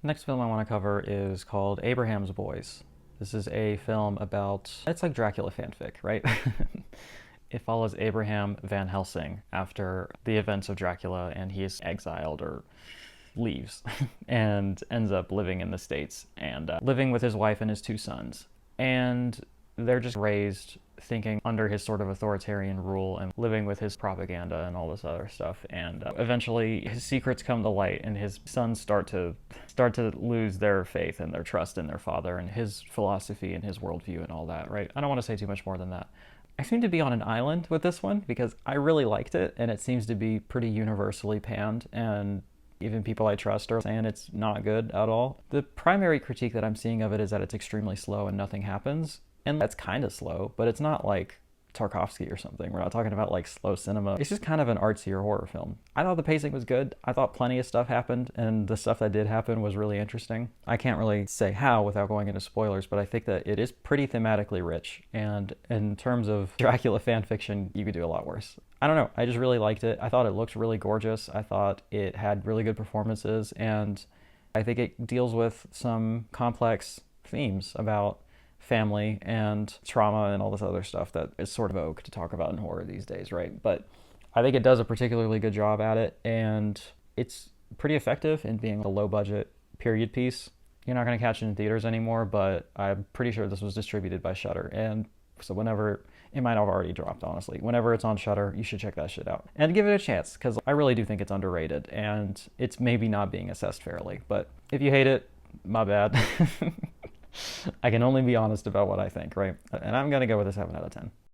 Next film I want to cover is called Abraham's Boys. This is a film about, it's like Dracula fanfic, right? It follows Abraham Van Helsing after the events of Dracula, and he is exiled or leaves and ends up living in the States and living with his wife and his two sons. And they're just raised thinking under his sort of authoritarian rule and living with his propaganda and all this other stuff. And eventually his secrets come to light, and his sons start to lose their faith and their trust in their father and his philosophy and his worldview and all that, right? I don't want to say too much more than that. I seem to be on an island with this one because I really liked it, and it seems to be pretty universally panned, and even people I trust are saying it's not good at all. The primary critique that I'm seeing of it is that it's extremely slow and nothing happens. And that's kind of slow, but it's not like Tarkovsky or something. We're not talking about like slow cinema. It's just kind of an artsier horror film. I thought the pacing was good. I thought plenty of stuff happened, and the stuff that did happen was really interesting. I can't really say how without going into spoilers, but I think that it is pretty thematically rich. And in terms of Dracula fan fiction, you could do a lot worse. I don't know. I just really liked it. I thought it looked really gorgeous. I thought it had really good performances, and I think it deals with some complex themes about family and trauma and all this other stuff that is sort of vogue to talk about in horror these days, right? But I think it does a particularly good job at it, and it's pretty effective in being a low budget period piece. You're not going to catch it in theaters anymore, but I'm pretty sure this was distributed by Shudder, and so whenever it might have already dropped, honestly. Whenever it's on Shudder, you should check that shit out and give it a chance, because I really do think it's underrated and it's maybe not being assessed fairly. But if you hate it, my bad. I can only be honest about what I think, right? And I'm going to go with a 7 out of 10.